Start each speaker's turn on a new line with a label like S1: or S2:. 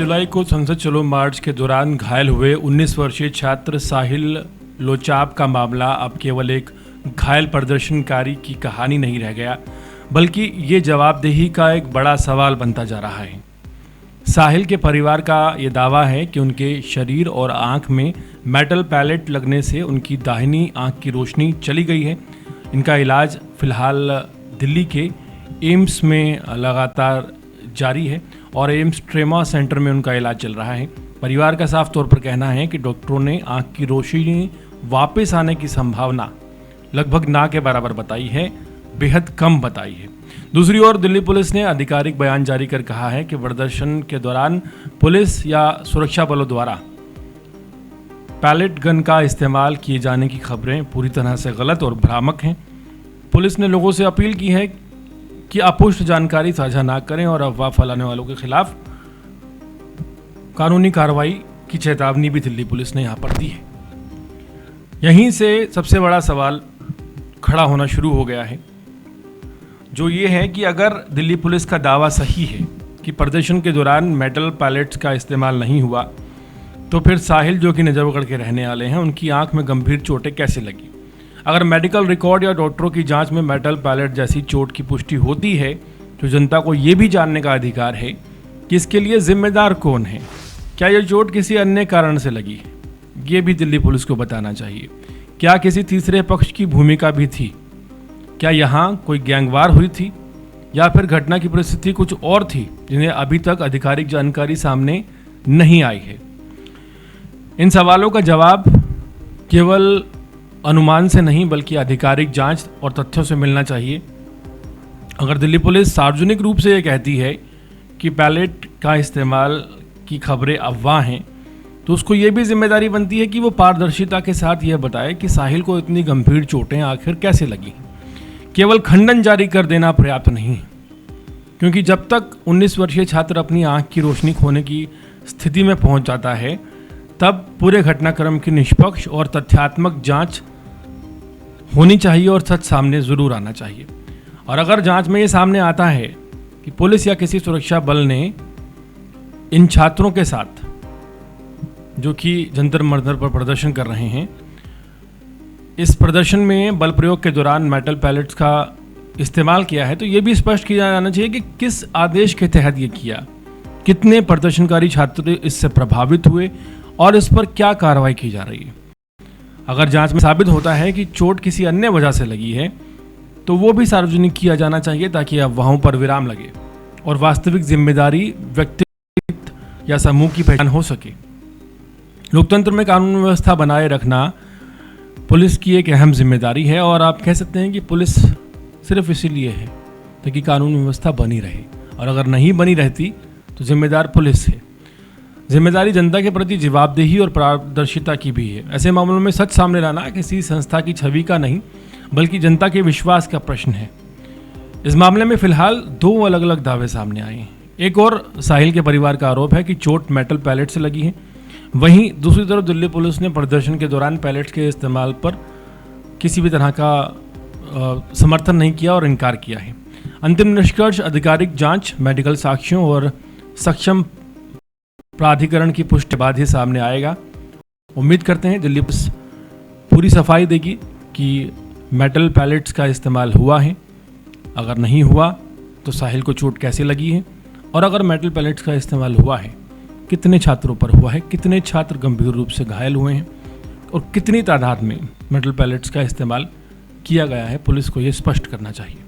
S1: जुलाई को संसद चलो मार्च के दौरान घायल हुए 19 वर्षीय छात्र साहिल लोचाप का मामला अब केवल एक घायल प्रदर्शनकारी की कहानी नहीं रह गया, बल्कि ये जवाबदेही का एक बड़ा सवाल बनता जा रहा है। साहिल के परिवार का ये दावा है कि उनके शरीर और आंख में मेटल पैलेट लगने से उनकी दाहिनी आंख की रोशनी चली गई है। इनका इलाज फिलहाल दिल्ली के एम्स में लगातार जारी है और एम्स ट्रेमा सेंटर में उनका इलाज चल रहा है। परिवार का साफ तौर पर कहना है कि डॉक्टरों ने आंख की रोशनी वापस आने की संभावना लगभग ना के बराबर बताई है, बेहद कम बताई है। दूसरी ओर दिल्ली पुलिस ने आधिकारिक बयान जारी कर कहा है कि प्रदर्शन के दौरान पुलिस या सुरक्षा बलों द्वारा पैलेट गन का इस्तेमाल किए जाने की खबरें पूरी तरह से गलत और भ्रामक हैं। पुलिस ने लोगों से अपील की है कि अपुष्ट जानकारी साझा ना करें और अफवाह फैलाने वालों के खिलाफ कानूनी कार्रवाई की चेतावनी भी दिल्ली पुलिस ने यहाँ पर दी है। यहीं से सबसे बड़ा सवाल खड़ा होना शुरू हो गया है, जो ये है कि अगर दिल्ली पुलिस का दावा सही है कि प्रदर्शन के दौरान मेटल पैलेट्स का इस्तेमाल नहीं हुआ, तो फिर साहिल जो कि नजफगढ़ के रहने वाले हैं, उनकी आंख में गंभीर चोटें कैसे लगी। अगर मेडिकल रिकॉर्ड या डॉक्टरों की जांच में मेटल पैलेट जैसी चोट की पुष्टि होती है, तो जनता को ये भी जानने का अधिकार है कि इसके लिए जिम्मेदार कौन है। क्या यह चोट किसी अन्य कारण से लगी है, ये भी दिल्ली पुलिस को बताना चाहिए। क्या किसी तीसरे पक्ष की भूमिका भी थी? क्या यहाँ कोई गैंगवार हुई थी या फिर घटना की परिस्थिति कुछ और थी जिन्हें अभी तक आधिकारिक जानकारी सामने नहीं आई है। इन सवालों का जवाब केवल अनुमान से नहीं बल्कि आधिकारिक जांच और तथ्यों से मिलना चाहिए। अगर दिल्ली पुलिस सार्वजनिक रूप से ये कहती है कि पैलेट का इस्तेमाल की खबरें अफवाह हैं, तो उसको ये भी जिम्मेदारी बनती है कि वो पारदर्शिता के साथ यह बताए कि साहिल को इतनी गंभीर चोटें आखिर कैसे लगी। केवल खंडन जारी कर देना पर्याप्त नहीं, क्योंकि जब तक 19 वर्षीय छात्र अपनी आंख की रोशनी खोने की स्थिति में पहुंच जाता है, तब पूरे घटनाक्रम की निष्पक्ष और तथ्यात्मक जांच होनी चाहिए और सच सामने ज़रूर आना चाहिए। और अगर जांच में ये सामने आता है कि पुलिस या किसी सुरक्षा बल ने इन छात्रों के साथ, जो कि जंतर मंतर पर प्रदर्शन कर रहे हैं, इस प्रदर्शन में बल प्रयोग के दौरान मेटल पैलेट्स का इस्तेमाल किया है, तो ये भी स्पष्ट किया जाना चाहिए कि किस आदेश के तहत ये किया, कितने प्रदर्शनकारी छात्र इससे प्रभावित हुए और इस पर क्या कार्रवाई की जा रही है। अगर जांच में साबित होता है कि चोट किसी अन्य वजह से लगी है, तो वो भी सार्वजनिक किया जाना चाहिए ताकि अफवाहों पर विराम लगे और वास्तविक जिम्मेदारी व्यक्ति या समूह की पहचान हो सके। लोकतंत्र में कानून व्यवस्था बनाए रखना पुलिस की एक अहम जिम्मेदारी है और आप कह सकते हैं कि पुलिस सिर्फ इसीलिए है ताकि कानून व्यवस्था बनी रहे, और अगर नहीं बनी रहती तो जिम्मेदार पुलिस है। जिम्मेदारी जनता के प्रति जवाबदेही और पारदर्शिता की भी है। ऐसे मामलों में सच सामने लाना किसी संस्था की छवि का नहीं बल्कि जनता के विश्वास का प्रश्न है। इस मामले में फिलहाल 2 अलग अलग दावे सामने आए हैं। एक और साहिल के परिवार का आरोप है कि चोट मेटल पैलेट से लगी है, वहीं दूसरी तरफ दिल्ली पुलिस ने प्रदर्शन के दौरान पैलेट्स के इस्तेमाल पर किसी भी तरह का समर्थन नहीं किया और इनकार किया है। अंतिम निष्कर्ष आधिकारिक जांच, मेडिकल साक्ष्यों और सक्षम प्राधिकरण की पुष्टि के बाद ही सामने आएगा। उम्मीद करते हैं दिल्ली पुलिस पूरी सफाई देगी कि मेटल पैलेट्स का इस्तेमाल हुआ है, अगर नहीं हुआ तो साहिल को चोट कैसे लगी है, और अगर मेटल पैलेट्स का इस्तेमाल हुआ है कितने छात्रों पर हुआ है, कितने छात्र गंभीर रूप से घायल हुए हैं और कितनी तादाद में मेटल पैलेट्स का इस्तेमाल किया गया है। पुलिस को ये स्पष्ट करना चाहिए।